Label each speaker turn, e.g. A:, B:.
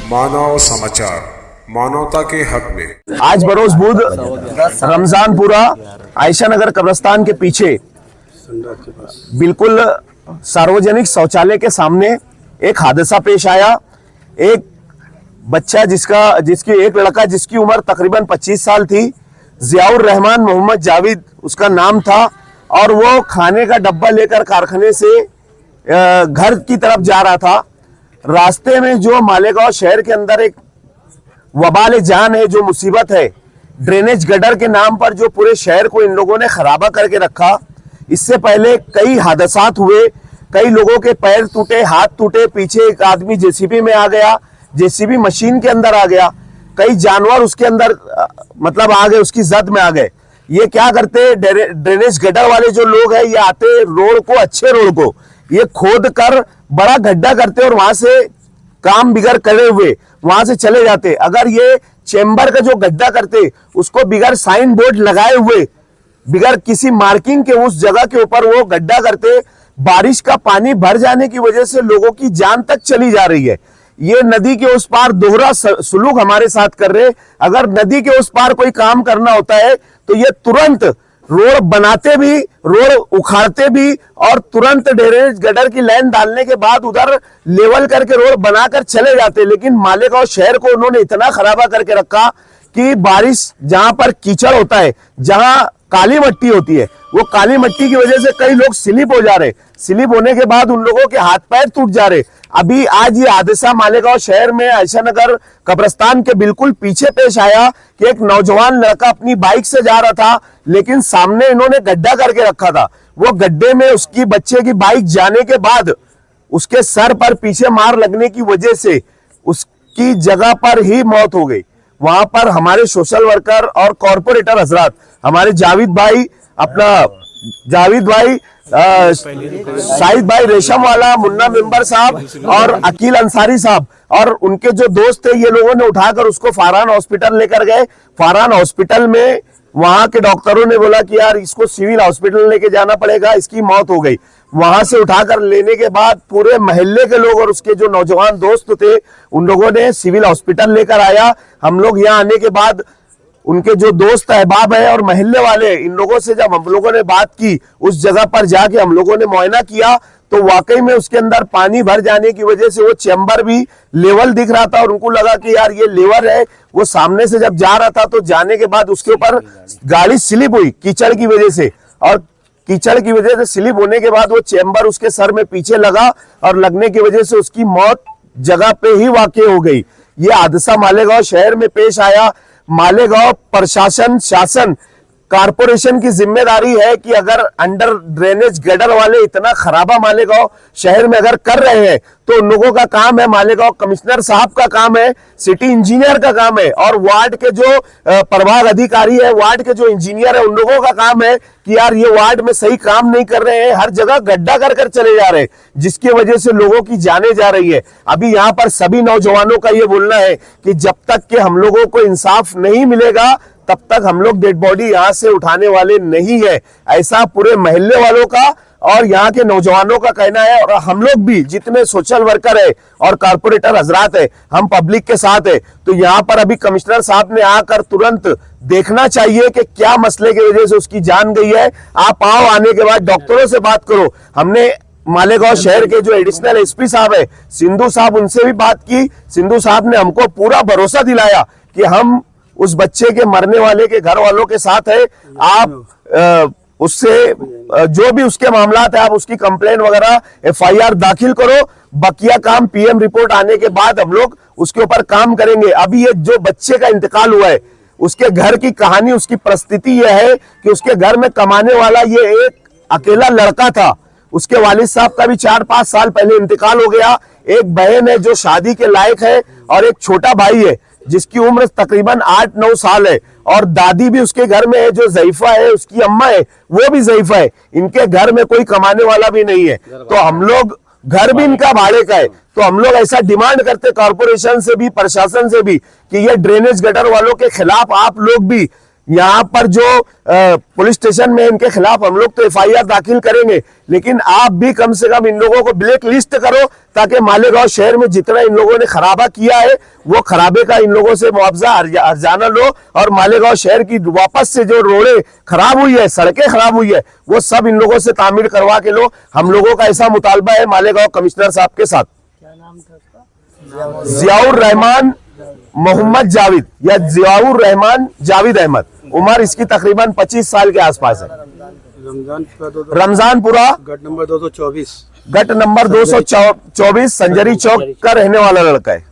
A: मानव समाचार, मानवता के हक में।
B: आज बरोज बुध रमजानपुरा आयशा नगर कब्रिस्तान के पीछे बिल्कुल सार्वजनिक शौचालय के सामने एक हादसा पेश आया। एक बच्चा जिसकी एक लड़का जिसकी उम्र तकरीबन 25 साल थी, जियाउर रहमान मोहम्मद जावेद उसका नाम था, और वो खाने का डब्बा लेकर कारखाने से घर की तरफ जा रहा था। रास्ते में जो मालेगांव शहर के अंदर एक वबाल जान है, जो मुसीबत है, ड्रेनेज गटर के नाम पर जो पूरे शहर को इन लोगों ने खराबा करके रखा। इससे पहले कई हादसात हुए, कई लोगों के पैर टूटे, हाथ टूटे, पीछे एक आदमी जेसीबी में आ गया, जेसीबी मशीन के अंदर आ गया, कई जानवर उसके अंदर मतलब आ गए, उसकी जद में आ गए। ये क्या करते, ड्रेनेज गटर वाले जो लोग हैं, ये आते रोड को, अच्छे रोड को ये खोद कर बड़ा गड्ढा करते और वहां से काम बिगड़ करे हुए वहां से चले जाते। अगर ये चेंबर का जो गड्ढा करते उसको बिगड़ साइन बोर्ड लगाए हुए, बिगड़ किसी मार्किंग के उस जगह के ऊपर वो गड्ढा करते, बारिश का पानी भर जाने की वजह से लोगों की जान तक चली जा रही है। ये नदी के उस पार दोहरा सुलूक हमारे साथ कर रहे। अगर नदी के उस पार कोई काम करना होता है तो ये तुरंत रोड बनाते भी, रोड उखाड़ते भी, और तुरंत ड्रेनेज गटर की लाइन डालने के बाद उधर लेवल करके रोड बनाकर चले जाते। लेकिन मालेगांव शहर को उन्होंने इतना खराबा करके रखा कि बारिश जहां पर कीचड़ होता है, जहां काली मिट्टी होती है, वो काली मिट्टी की वजह से कई लोग स्लिप हो जा रहे। स्लिप होने के बाद उन लोगों के हाथ पैर टूट जा रहे। अभी आज ये हादसा मालेगांव शहर में आयशा नगर कब्रिस्तान के बिल्कुल पीछे पेश आया कि एक नौजवान लड़का अपनी बाइक से जा रहा था, लेकिन सामने इन्होंने गड्ढा करके रखा था। वो गड्ढे में उसकी बच्चे की बाइक जाने के बाद उसके सर पर पीछे मार लगने की वजह से उसकी जगह पर ही मौत हो गई। वहां पर हमारे सोशल वर्कर और कॉर्पोरेटर हजरात, हमारे जावेद भाई, शाहिद भाई रेशम वाला, मुन्ना मेंबर साहब और अकील अंसारी साहब और उनके जो दोस्त थे, ये लोगों ने उठाकर उसको फारहान हॉस्पिटल लेकर गए। फारहान हॉस्पिटल में वहां के डॉक्टरों ने बोला कि यार इसको सिविल हॉस्पिटल लेके जाना पड़ेगा, इसकी मौत हो गई। वहां से उठाकर लेने के बाद पूरे मोहल्ले के लोग और उसके जो नौजवान दोस्त थे, उन लोगों ने सिविल हॉस्पिटल लेकर आया। हम लोग यहाँ आने के बाद उनके जो दोस्त अहबाब है और मोहल्ले वाले, इन लोगों से जब हम लोगों ने बात की, उस जगह पर जाके हम लोगों ने मुआयना किया, तो वाकई में उसके अंदर पानी भर जाने की वजह से वो चैम्बर भी लेवल दिख रहा था और उनको लगा कि यार ये लेवल है। वो सामने से जब जा रहा था तो जाने के बाद उसके ऊपर गाड़ी स्लिप हुई कीचड़ की वजह से, और कीचड़ की वजह से स्लिप होने के बाद वो चैम्बर उसके सर में पीछे लगा और लगने की वजह से उसकी मौत जगह पे ही वाकई हो गई। ये हादसा मालेगांव शहर में पेश आया। मालेगांव प्रशासन, शासन, कारपोरेशन की जिम्मेदारी है कि अगर अंडर ड्रेनेज गटर वाले इतना खराबा मालेगांव शहर में अगर कर रहे हैं तो उन लोगों का काम है, मालेगांव कमिश्नर साहब का काम है, सिटी इंजीनियर का काम है, और वार्ड के जो प्रभाग अधिकारी है, वार्ड के जो इंजीनियर है, उन लोगों का काम है कि यार ये वार्ड में सही काम नहीं कर रहे हैं, हर जगह गड्ढा कर कर चले जा रहे हैं, जिसकी वजह से लोगों की जाने जा रही है। अभी यहाँ पर सभी नौजवानों का ये बोलना है कि जब तक कि हम लोगों को इंसाफ नहीं मिलेगा तब तक हम लोग डेड बॉडी यहाँ से उठाने वाले नहीं है। ऐसा पूरे मोहल्ले वालों का और यहाँ के नौजवानों का कहना है, और हम लोग भी जितने सोशल वर्कर है और कारपोरेटर हजरात है, हम पब्लिक के साथ है। तो यहाँ पर अभी कमिश्नर साहब ने आकर तुरंत देखना चाहिए कि क्या मसले की वजह से उसकी जान गई है। आप आओ, आने के बाद डॉक्टरों से बात करो। हमने मालेगांव शहर के जो एडिशनल एसपी साहब है सिंधु साहब, उनसे भी बात की। सिंधु साहब ने हमको पूरा भरोसा दिलाया कि हम उस बच्चे के मरने वाले के घर वालों के साथ है। आप उससे जो भी उसके मामलात है, आप उसकी कंप्लेन वगैरह FIR दाखिल करो। बकिया काम PM रिपोर्ट आने के बाद हम लोग उसके ऊपर काम करेंगे। अभी ये जो बच्चे का इंतकाल हुआ है, उसके घर की कहानी, उसकी परिस्थिति यह है कि उसके घर में कमाने वाला ये एक अकेला लड़का था। उसके वालिद साहब का भी 4-5 साल पहले इंतकाल हो गया। एक बहन है जो शादी के लायक है, और एक छोटा भाई है जिसकी उम्र तकरीबन 8-9 साल है, और दादी भी उसके घर में है जो ज़ईफा है, उसकी अम्मा है वो भी ज़ईफा है। इनके घर में कोई कमाने वाला भी नहीं है, तो हम लोग, घर भी इनका भाड़े का है, तो हम लोग ऐसा डिमांड करते कॉर्पोरेशन से भी, प्रशासन से भी कि ये ड्रेनेज गटर वालों के खिलाफ आप लोग भी यहाँ पर जो पुलिस स्टेशन में इनके खिलाफ हम लोग तो एफआईआर दाखिल करेंगे, लेकिन आप भी कम से कम इन लोगों को ब्लैक लिस्ट करो, ताकि मालेगांव शहर में जितना इन लोगों ने खराबा किया है वो खराबे का इन लोगों से मुआवजा हर्जाना लो, और मालेगांव शहर की वापस से जो रोडें खराब हुई है, सड़कें खराब हुई है, वो सब इन लोगों से तामीर करवा के लो। हम लोगों का ऐसा मुतालबा है मालेगांव कमिश्नर साहब के साथ। जियाउर रहमान मोहम्मद जावेद या जियाउर रहमान जावेद अहमद, उम्र इसकी तकरीबन 25 साल के आसपास है। रमजानपुरा
C: गट नंबर 224
B: गट नंबर 224 संजरी चौक का रहने वाला लड़का है।